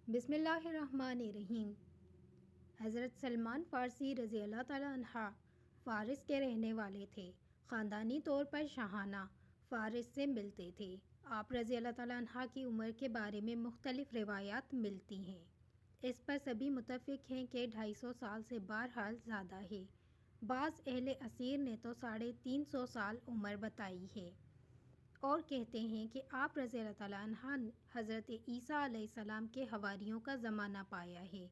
بسم اللہ الرحمن الرحیم۔ حضرت سلمان فارسی رضی اللہ تعالیٰ عنہ فارس کے رہنے والے تھے۔ خاندانی طور پر شاہانہ فارس سے ملتے تھے۔ آپ رضی اللہ تعالیٰ عنہ کی عمر کے بارے میں مختلف روایات ملتی ہیں۔ اس پر سبھی متفق ہیں کہ 250 سال سے بہرحال زیادہ ہے۔ بعض اہل اسیر نے تو 350 سال عمر بتائی ہے اور کہتے ہیں کہ آپ رضی اللہ تعالیٰ عنہ حضرت عیسیٰ علیہ السلام کے حواریوں کا زمانہ پایا ہے۔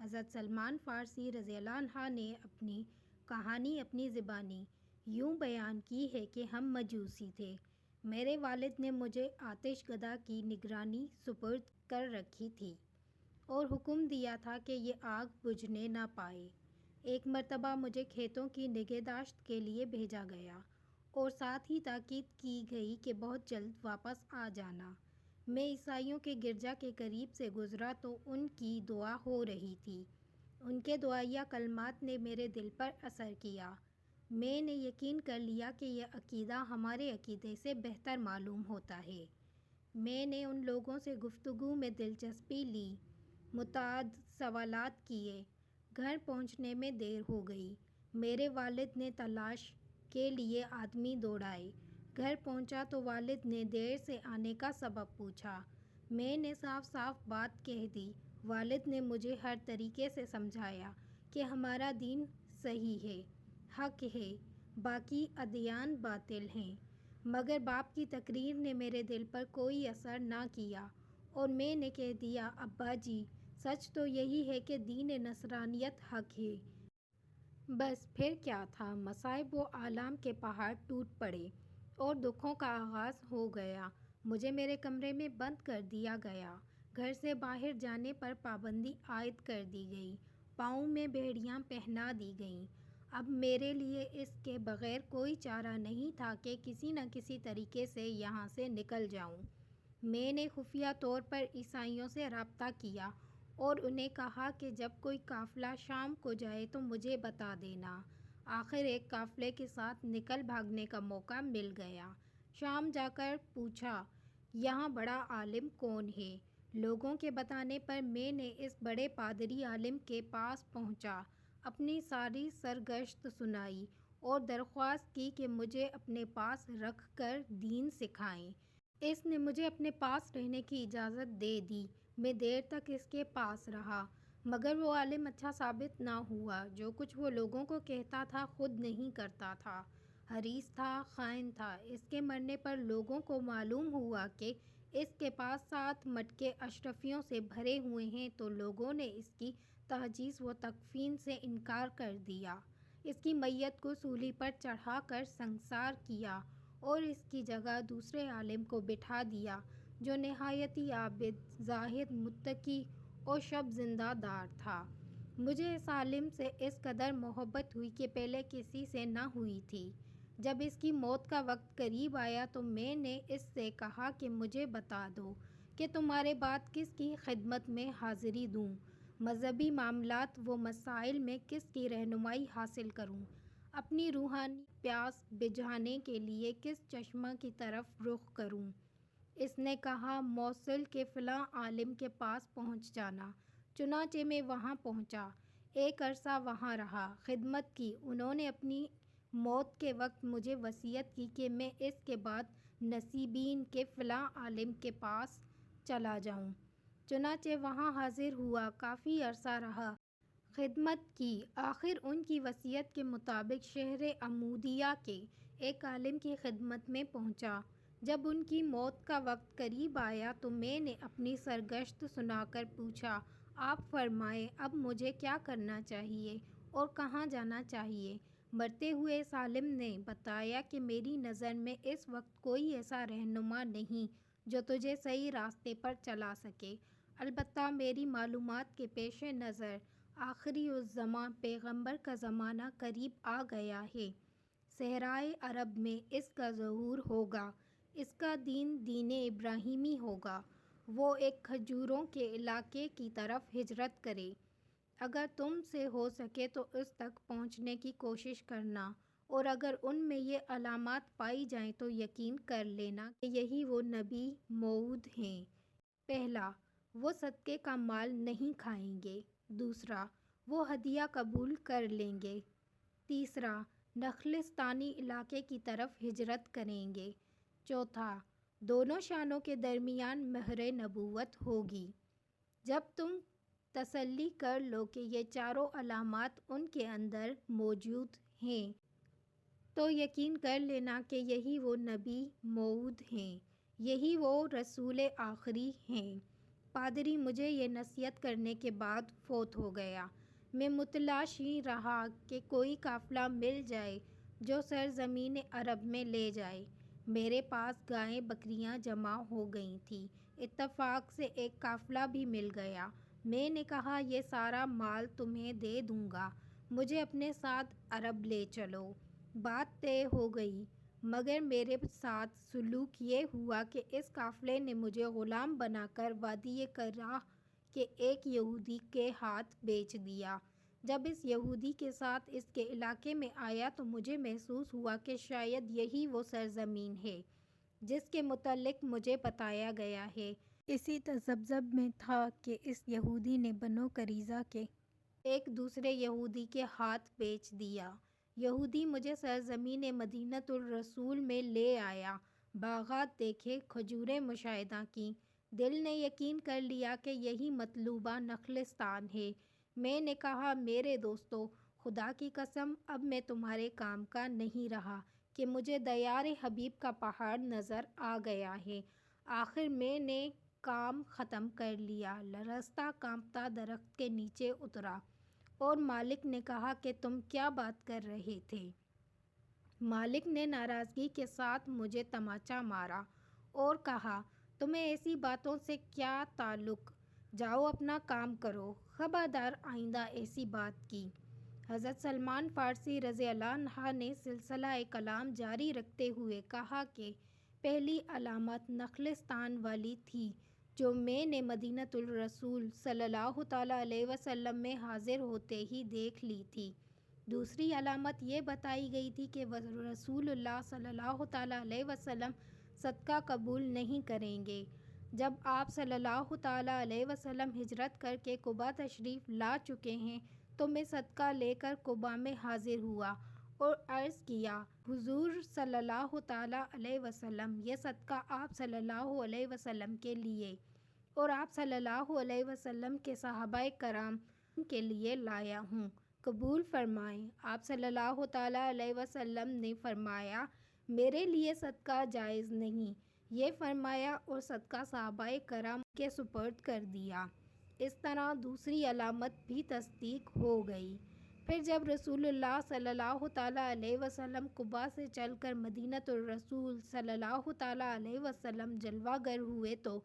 حضرت سلمان فارسی رضی اللہ عنہ نے اپنی کہانی اپنی زبانی یوں بیان کی ہے کہ ہم مجوسی تھے۔ میرے والد نے مجھے آتش گدا کی نگرانی سپرد کر رکھی تھی اور حکم دیا تھا کہ یہ آگ بجھنے نہ پائے۔ ایک مرتبہ مجھے کھیتوں کی نگہداشت کے لیے بھیجا گیا اور ساتھ ہی تاکید کی گئی کہ بہت جلد واپس آ جانا۔ میں عیسائیوں کے گرجا کے قریب سے گزرا تو ان کی دعا ہو رہی تھی۔ ان کے دعائیہ کلمات نے میرے دل پر اثر کیا۔ میں نے یقین کر لیا کہ یہ عقیدہ ہمارے عقیدے سے بہتر معلوم ہوتا ہے۔ میں نے ان لوگوں سے گفتگو میں دلچسپی لی، متعدد سوالات کیے۔ گھر پہنچنے میں دیر ہو گئی۔ میرے والد نے تلاش کے لیے آدمی دوڑائے۔ گھر پہنچا تو والد نے دیر سے آنے کا سبب پوچھا۔ میں نے صاف صاف بات کہہ دی۔ والد نے مجھے ہر طریقے سے سمجھایا کہ ہمارا دین صحیح ہے، حق ہے، باقی ادیان باطل ہیں، مگر باپ کی تقریر نے میرے دل پر کوئی اثر نہ کیا اور میں نے کہہ دیا، ابا جی، سچ تو یہی ہے کہ دین نصرانیت حق ہے۔ بس پھر کیا تھا، مصائب و آلام کے پہاڑ ٹوٹ پڑے اور دکھوں کا آغاز ہو گیا۔ مجھے میرے کمرے میں بند کر دیا گیا۔ گھر سے باہر جانے پر پابندی عائد کر دی گئی۔ پاؤں میں بیڑیاں پہنا دی گئیں۔ اب میرے لیے اس کے بغیر کوئی چارہ نہیں تھا کہ کسی نہ کسی طریقے سے یہاں سے نکل جاؤں۔ میں نے خفیہ طور پر عیسائیوں سے رابطہ کیا اور انہیں کہا کہ جب کوئی قافلہ شام کو جائے تو مجھے بتا دینا۔ آخر ایک قافلے کے ساتھ نکل بھاگنے کا موقع مل گیا۔ شام جا کر پوچھا، یہاں بڑا عالم کون ہے؟ لوگوں کے بتانے پر میں نے اس بڑے پادری عالم کے پاس پہنچا، اپنی ساری سرگشت سنائی اور درخواست کی کہ مجھے اپنے پاس رکھ کر دین سکھائیں۔ اس نے مجھے اپنے پاس رہنے کی اجازت دے دی۔ میں دیر تک اس کے پاس رہا، مگر وہ عالم اچھا ثابت نہ ہوا۔ جو کچھ وہ لوگوں کو کہتا تھا خود نہیں کرتا تھا، حریص تھا، خائن تھا۔ اس کے مرنے پر لوگوں کو معلوم ہوا کہ اس کے پاس 7 مٹکے اشرفیوں سے بھرے ہوئے ہیں تو لوگوں نے اس کی تجہیز و تکفین سے انکار کر دیا۔ اس کی میت کو سولی پر چڑھا کر سنگسار کیا اور اس کی جگہ دوسرے عالم کو بٹھا دیا جو نہایت ہی عابد، زاہد، متقی اور شب زندہ دار تھا۔ مجھے اس عالم سے اس قدر محبت ہوئی کہ پہلے کسی سے نہ ہوئی تھی۔ جب اس کی موت کا وقت قریب آیا تو میں نے اس سے کہا کہ مجھے بتا دو کہ تمہارے بعد کس کی خدمت میں حاضری دوں، مذہبی معاملات و مسائل میں کس کی رہنمائی حاصل کروں، اپنی روحانی پیاس بجھانے کے لیے کس چشمہ کی طرف رخ کروں۔ اس نے کہا، موصل کے فلاں عالم کے پاس پہنچ جانا۔ چنانچہ میں وہاں پہنچا، ایک عرصہ وہاں رہا، خدمت کی۔ انہوں نے اپنی موت کے وقت مجھے وصیت کی کہ میں اس کے بعد نصیبین کے فلاں عالم کے پاس چلا جاؤں۔ چنانچہ وہاں حاضر ہوا، کافی عرصہ رہا، خدمت کی۔ آخر ان کی وصیت کے مطابق شہر عمودیہ کے ایک عالم کی خدمت میں پہنچا۔ جب ان کی موت کا وقت قریب آیا تو میں نے اپنی سرگشت سنا کر پوچھا، آپ فرمائیں اب مجھے کیا کرنا چاہیے اور کہاں جانا چاہیے؟ مرتے ہوئے اس عالم نے بتایا کہ میری نظر میں اس وقت کوئی ایسا رہنما نہیں جو تجھے صحیح راستے پر چلا سکے، البتہ میری معلومات کے پیش نظر آخری الزماں پیغمبر کا زمانہ قریب آ گیا ہے۔ صحرائے عرب میں اس کا ظہور ہوگا۔ اس کا دین دین ابراہیمی ہوگا۔ وہ ایک کھجوروں کے علاقے کی طرف ہجرت کرے۔ اگر تم سے ہو سکے تو اس تک پہنچنے کی کوشش کرنا، اور اگر ان میں یہ علامات پائی جائیں تو یقین کر لینا کہ یہی وہ نبی موعود ہیں۔ پہلا، وہ صدقے کا مال نہیں کھائیں گے۔ دوسرا، وہ ہدیہ قبول کر لیں گے۔ تیسرا، نخلستانی علاقے کی طرف ہجرت کریں گے۔ چوتھا، دونوں شانوں کے درمیان مہر نبوت ہوگی۔ جب تم تسلی کر لو کہ یہ چاروں علامات ان کے اندر موجود ہیں تو یقین کر لینا کہ یہی وہ نبی موعود ہیں، یہی وہ رسول آخری ہیں۔ پادری مجھے یہ نصیحت کرنے کے بعد فوت ہو گیا۔ میں متلاش ہی رہا کہ کوئی قافلہ مل جائے جو سرزمین عرب میں لے جائے۔ میرے پاس گائیں بکریاں جمع ہو گئی تھیں۔ اتفاق سے ایک قافلہ بھی مل گیا۔ میں نے کہا یہ سارا مال تمہیں دے دوں گا، مجھے اپنے ساتھ عرب لے چلو۔ بات طے ہو گئی، مگر میرے ساتھ سلوک یہ ہوا کہ اس قافلے نے مجھے غلام بنا کر وادی کرہ کے ایک یہودی کے ہاتھ بیچ دیا۔ جب اس یہودی کے ساتھ اس کے علاقے میں آیا تو مجھے محسوس ہوا کہ شاید یہی وہ سرزمین ہے جس کے متعلق مجھے بتایا گیا ہے۔ اسی تذبذب میں تھا کہ اس یہودی نے بنو قریظہ کے ایک دوسرے یہودی کے ہاتھ بیچ دیا۔ یہودی مجھے سرزمین مدینۃ الرسول میں لے آیا، باغات دیکھے، کھجوریں مشاہدہ کیں۔ دل نے یقین کر لیا کہ یہی مطلوبہ نخلستان ہے۔ میں نے کہا میرے دوستو، خدا کی قسم اب میں تمہارے کام کا نہیں رہا کہ مجھے دیار حبیب کا پہاڑ نظر آ گیا ہے۔ آخر میں نے کام ختم کر لیا۔ رستہ کانپتا درخت کے نیچے اترا اور مالک نے کہا کہ تم کیا بات کر رہے تھے؟ مالک نے ناراضگی کے ساتھ مجھے تماچا مارا اور کہا تمہیں ایسی باتوں سے کیا تعلق؟ جاؤ اپنا کام کرو، خبردار آئندہ ایسی بات کی۔ حضرت سلمان فارسی رضی اللہ عنہ نے سلسلہ کلام جاری رکھتے ہوئے کہا کہ پہلی علامت نخلستان والی تھی جو میں نے مدینۃ الرسول صلی اللہ تعالیٰ علیہ وسلم میں حاضر ہوتے ہی دیکھ لی تھی۔ دوسری علامت یہ بتائی گئی تھی کہ رسول اللہ صلی اللہ تعالیٰ علیہ وسلم صدقہ قبول نہیں کریں گے۔ جب آپ صلی اللہ تعالیٰ علیہ وسلم ہجرت کر کے قباء تشریف لا چکے ہیں تو میں صدقہ لے کر قباء میں حاضر ہوا اور عرض کیا حضور صلی اللہ تعالیٰ علیہ وسلم، یہ صدقہ آپ صلی اللہ علیہ وسلم کے لیے اور آپ صلی اللہ علیہ وسلم کے صحابہ کرام کے لیے لایا ہوں، قبول فرمائیں۔ آپ صلی اللہ تعالیٰ علیہ وسلم نے فرمایا میرے لیے صدقہ جائز نہیں، یہ فرمایا اور صدقہ صحابہ کرام کے سپرد کر دیا۔ اس طرح دوسری علامت بھی تصدیق ہو گئی۔ پھر جب رسول اللہ صلی اللہ تعالیٰ علیہ وسلم قباء سے چل کر مدینۃ الرسول صلی اللہ تعالیٰ علیہ وسلم جلوہ گر ہوئے تو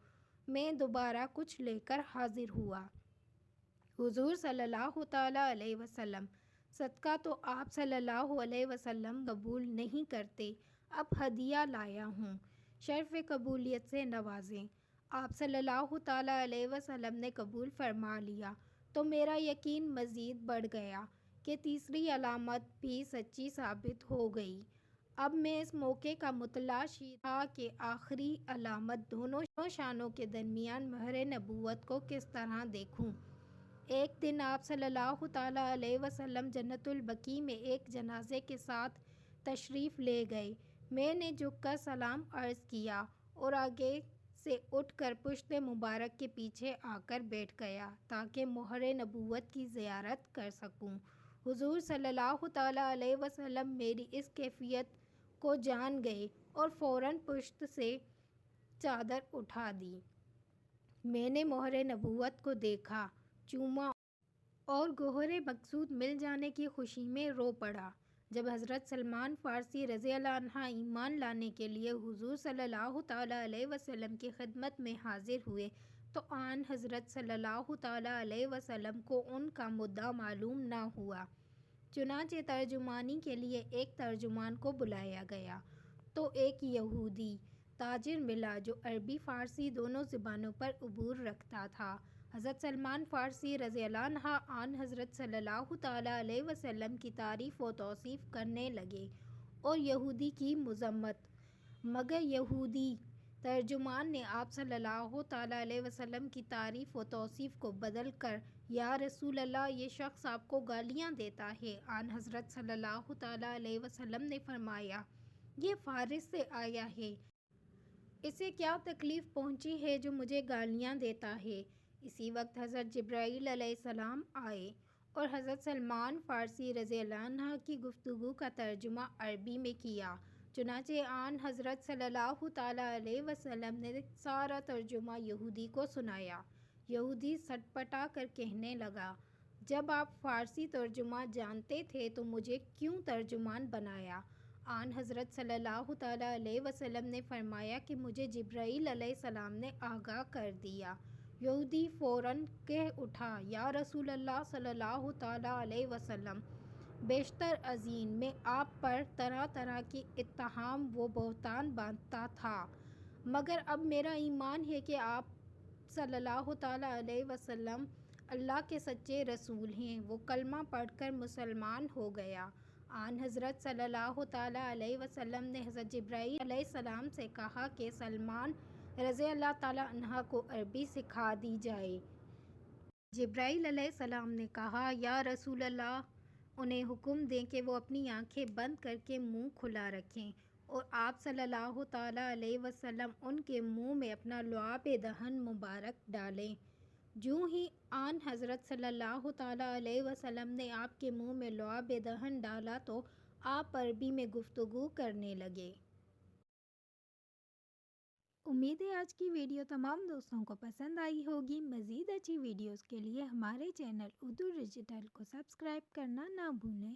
میں دوبارہ کچھ لے کر حاضر ہوا۔ حضور صلی اللہ تعالیٰ علیہ وسلم، صدقہ تو آپ صلی اللہ علیہ وسلم قبول نہیں کرتے، اب ہدیہ لایا ہوں، شرف قبولیت سے نوازیں۔ آپ صلی اللہ تعالیٰ علیہ وسلم نے قبول فرما لیا تو میرا یقین مزید بڑھ گیا کہ تیسری علامت بھی سچی ثابت ہو گئی۔ اب میں اس موقع کا متلاش ہی تھا کہ آخری علامت دونوں شانوں کے درمیان مہر نبوت کو کس طرح دیکھوں۔ ایک دن آپ صلی اللہ تعالیٰ علیہ وسلم جنت البقیع میں ایک جنازے کے ساتھ تشریف لے گئے۔ میں نے جھک کر سلام عرض کیا اور آگے سے اٹھ کر پشت مبارک کے پیچھے آ کر بیٹھ گیا تاکہ مہر نبوت کی زیارت کر سکوں۔ حضور صلی اللہ تعالیٰ علیہ وسلم میری اس کیفیت کو جان گئے اور فوراً پشت سے چادر اٹھا دی۔ میں نے مہر نبوت کو دیکھا، چوما اور گوہر مقصود مل جانے کی خوشی میں رو پڑا۔ جب حضرت سلمان فارسی رضی اللہ عنہ ایمان لانے کے لیے حضور صلی اللہ تعالیٰ علیہ وسلم کی خدمت میں حاضر ہوئے تو آن حضرت صلی اللہ تعالیٰ علیہ وسلم کو ان کا مدعا معلوم نہ ہوا۔ چنانچہ ترجمانی کے لیے ایک ترجمان کو بلایا گیا تو ایک یہودی تاجر ملا جو عربی فارسی دونوں زبانوں پر عبور رکھتا تھا۔ حضرت سلمان فارسی رضی اللہ عنہ آن حضرت صلی اللہ تعالیٰ علیہ وسلم کی تعریف و توصیف کرنے لگے اور یہودی کی مذمت، مگر یہودی ترجمان نے آپ صلی اللہ تعالیٰ علیہ وسلم کی تعریف و توصیف کو بدل کر یا رسول اللہ یہ شخص آپ کو گالیاں دیتا ہے۔ آن حضرت صلی اللہ تعالیٰ علیہ وسلم نے فرمایا یہ فارس سے آیا ہے، اسے کیا تکلیف پہنچی ہے جو مجھے گالیاں دیتا ہے۔ اسی وقت حضرت جبرائیل علیہ السلام آئے اور حضرت سلمان فارسی رضی اللہ عنہ کی گفتگو کا ترجمہ عربی میں کیا۔ چنانچہ آن حضرت صلی اللہ تعالیٰ علیہ وسلم نے سارا ترجمہ یہودی کو سنایا۔ یہودی سٹ پٹا کر کہنے لگا، جب آپ فارسی ترجمہ جانتے تھے تو مجھے کیوں ترجمان بنایا؟ آن حضرت صلی اللہ تعالیٰ علیہ وسلم نے فرمایا کہ مجھے جبرائیل علیہ السلام نے آگاہ کر دیا۔ یہودی فوراً کہہ اٹھا، یا رسول اللہ صلی اللہ تعالیٰ علیہ وسلم، بیشتر ازین میں آپ پر طرح طرح کے اتہام و بہتان باندھتا تھا، مگر اب میرا ایمان ہے کہ آپ صلی اللہ تعالیٰ علیہ وسلم اللہ کے سچے رسول ہیں۔ وہ کلمہ پڑھ کر مسلمان ہو گیا۔ آن حضرت صلی اللہ تعالیٰ علیہ وسلم نے حضرت جبرائیل علیہ السلام سے کہا کہ سلمان رضی اللہ تعالیٰ عنہ کو عربی سکھا دی جائے۔ جبرائیل علیہ السلام نے کہا، یا رسول اللہ، انہیں حکم دیں کہ وہ اپنی آنکھیں بند کر کے منہ کھلا رکھیں، اور آپ صلی اللہ تعالیٰ علیہ وسلم ان کے منہ میں اپنا لعاب دہن مبارک ڈالیں۔ جوں ہی آن حضرت صلی اللہ تعالیٰ علیہ وسلم نے آپ کے منہ میں لعاب دہن ڈالا تو آپ عربی میں گفتگو کرنے لگے۔ امید ہے آج کی ویڈیو تمام دوستوں کو پسند آئی ہوگی۔ مزید اچھی ویڈیوز کے لیے ہمارے چینل اردو ڈیجیٹل کو سبسکرائب کرنا نہ بھولیں۔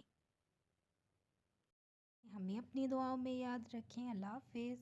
ہمیں اپنی دعاؤں میں یاد رکھیں۔ اللہ حافظ۔